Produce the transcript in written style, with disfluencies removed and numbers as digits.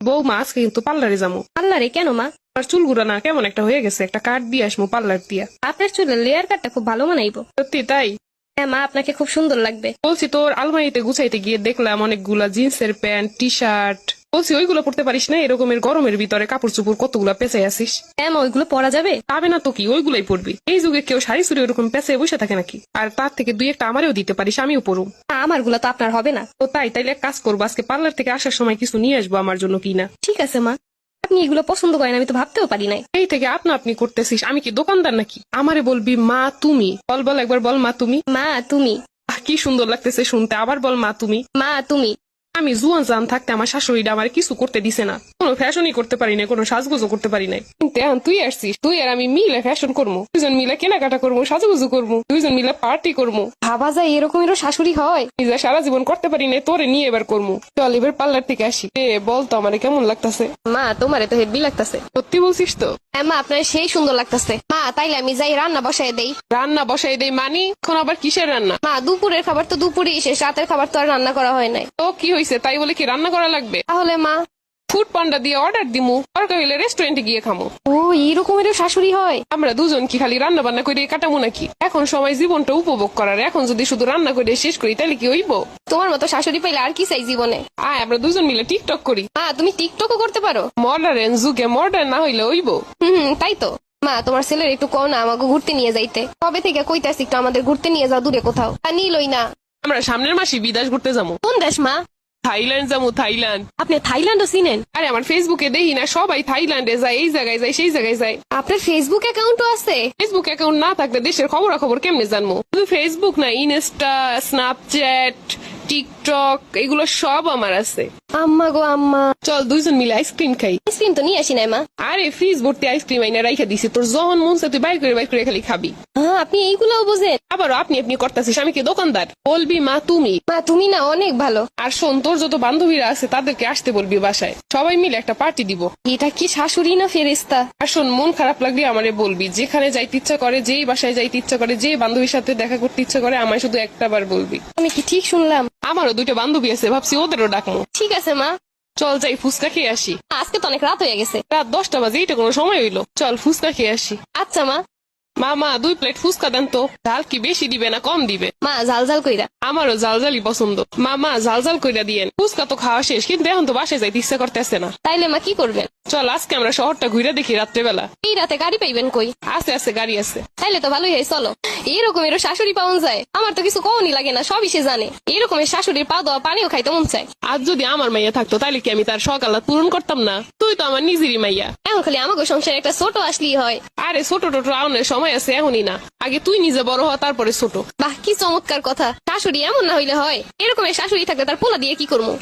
বৌমা আজকে কিন্তু পার্লারে যাবো। পার্লারে কেন মা? আর চুলগুলো না কেমন একটা হয়ে গেছে, একটা কাট দিয়ে আসবো পার্লার দিয়া। আপনার চুলের লেয়ার কাটটা খুব ভালো মানাইবো। সত্যি তাই? হ্যাঁ মা, আপনাকে খুব সুন্দর লাগবে। বলছি তোর আলমারিতে গুছাইতে গিয়ে দেখলাম অনেকগুলা জিন্সের প্যান্ট, টি শার্ট। বলছি ওইগুলো পড়তে পারিস না? এরকমের গরমের ভিতরে কাপড় চোপড় কতগুলা পেঁচাই আসিস। হ্যাঁ মা, ওইগুলো পরা যাবে? পাবে না তো কি, ওইগুলাই পড়বি। এই যুগে কেউ শাড়ি চুড়ি ওরকম পেঁচাই বসে থাকে নাকি? আর তার থেকে দুই একটা আমারেও দিতে পারিস, আমিও পরুম। আমার গুলা তো আপনার হবে না। তো তাইলে এক কাজ করবো, আজকে পার্লার থেকে আসার সময় কিছু নিয়ে আসবো আমার জন্য কিনা। ঠিক আছে মা, আপনি এগুলো পছন্দ করেন আমি তো ভাবতেও পারি নাই। এই থেকে আপনা আপনি করতেছিস, আমি কি দোকানদার নাকি? আমারে বলবি মা তুমি। বল বল একবার বল মা তুমি। মা তুমি। কি সুন্দর লাগতেছে শুনতে, আবার বল মা তুমি। মা তুমি। আমি জুয়ান জান থাকতে আমার শাশুড়িটা আমার কিছু করতে দিছে না, কোনো ফ্যাশনই করতে পারি না, কোনো সাজগুজো করতে পারি নাই। কিন্তু এখন তুই আসছিস, তুই আর আমি মিলে ফ্যাশন করবো, দুজন মিলে কেনাকাটা করবো, সাজুগুজু করবো, দুইজন মিলে পার্টি করবো। ভাবা যায় এরকমেরও শাশুড়ি হয়? নিজে সারা জীবন করতে পারি না, তোরে নিয়ে এবার করবো। চল এবার পার্লার থেকে আসি। বলতো আমারে কেমন লাগতেছে? মা তোমারে তো হেভি লাগতেছে। সত্যি বলছিস তো? হ্যাঁ মা, আপনার সেই সুন্দর লাগতেছে। মা তাইলে আমি যাই রান্না বসাই দেই। রান্না বসাই দেই মানি? এখন আবার কিসের রান্না? মা দুপুরের খাবার তো দুপুরেই শেষ, রাতের খাবার তো আর রান্না করা হয় নাই। তো কি হয়েছে, তাই বলে কি রান্না করা লাগবে? তাহলে মা? ফুড পান্ডা দিয়ে অর্ডার দিমু, দরকার হইলে রেস্টুরেন্টে গিয়ে খামো। ও এইরকমেরও শাশুড়ি হয়? আমরা দুজন কি খালি রান্না বান্না করে কাটাবো নাকি? এখন সময় জীবনটা উপভোগ করার, এখন যদি শুধু রান্না করে শেষ করি তাহলে কি হইব? তোমার মতো শাশুড়ি পাইলে আর কি চাই জীবনে। আয় আমরা দুজন মিলে টিকটক করি। মা তুমি টিকটকও করতে পারো? মডার্ন যুগে মডার্ন না হইলে হইব? তাই তো। মা তোমার ছেলের একটু কও না আমাকে ঘুরতে নিয়ে যাইতে। কবে থেকে কইতাছি একটু আমাদের ঘুরতে নিয়ে যাও দূরে কোথাও, তা নিলই না। আমরা সামনের মাসে বিদেশ ঘুরতে যাবো। কোন দেশ মা? থাইল্যান্ড যাবো, থাইল্যান্ড। আপনি থাইল্যান্ডও চিনেন? আরে আমার ফেসবুকে দেখি না সবাই থাইল্যান্ডে যায়, এই জায়গায় যায়, সেই জায়গায় যায়। আপনার ফেসবুক অ্যাকাউন্টও আছে? ফেসবুক অ্যাকাউন্ট না থাকলে দেশের খবরাখবর কেমনে জানবো? শুধু ফেসবুক না, ইনস্টা, স্ন্যাপচ্যাট, টিকটক, এগুলো সব আমার আছে। আম্মা গো আম্মা। চল দুইজন মিলে আইসক্রিম খাই। আইসক্রিম তো নিয়ে আসি নাই মা। আরে ফ্রিজ ভর্তি আইসক্রিম আইনা রাইখা দিছি, তোর যখন মন চায় তুই বাইর করে খালি খাবি। হ্যাঁ আপনি এইগুলোও বোঝেন? আবারও আপনি আপনি করতেছিস, আমি কি দোকানদার? বলবি মা তুমি। মা তুমি না অনেক ভালো। আর শোন, তোর যত বান্ধবীরা আছে তাদেরকে আসতে বলবি বাসায়, সবাই মিলে একটা পার্টি দিব। এটা কি শাশুড়ি না ফেরেস্তা? আর শোন, মন খারাপ লাগলে আমারে বলবি, যেখানে যাইতে ইচ্ছা করে, যেই বাসায় যাইতে ইচ্ছা করে, যে বান্ধবীর সাথে দেখা করতে ইচ্ছা করে, আমায় শুধু একটা বার বলবি। আমি কি ঠিক শুনলাম? আমারও দুইটা বান্ধবী আছে, ভাবছি ওদেরও ডাকবো। ঠিক আছে মা। চল যাই ফুচকা খেয়ে আসি। আজকে তো অনেক রাত হয়ে গেছে। রাত 10টা বাজে, এইটা কোনো সময় হইলো? চল ফুচকা খেয়ে আসি। আচ্ছা মা। মা 2 প্লেট ফুচকা দেন তো। ঝাল কি বেশি দিবে না কম দিবে? মা ঝাল ঝাল কইরা। আমারও ঝালঝালি পছন্দ। মা ঝালঝাল কইরা দিয়েন। ফুচকা তো খাওয়া শেষ, কিন্তু এখন তো বাসায় যাইতে ইচ্ছা করতেছে না। তাইলে মা কি করবেন? চল আজকে আমরা শহরটা ঘুরে দেখি রাত্রেবেলা। এই রাতে গাড়ি পাইবেন কই? আছে গাড়ি আছে। তাইলে তো ভালোই হয়, চলো। এরকমেরও শাশুড়ি পাওয়া যায়? আমার তো কিছু কমই লাগে না, সবই সে জানে। এরকমের শাশুড়ির পা দেওয়া পানিও খাইতে মন চায়। আজ যদি আমার মাইয়া থাকতো তাহলে কি আমি তার সকালাত পূরণ করতাম না? তুই তো আমার নিজেরই মাইয়া। এখন খালি আমাকে সংসারে একটা ছোট আসলেই হয়। আরে ছোট টোটো আউনের সময় আছে, এখনই না। আগে তুই নিজে বড় হ, তারপরে ছোট। বাহ কি চমৎকার কথা। শাশুড়ি এমন না হইলে হয়? এরকমের শাশুড়ি থাকলে তার পোলা দিয়ে কি করবো?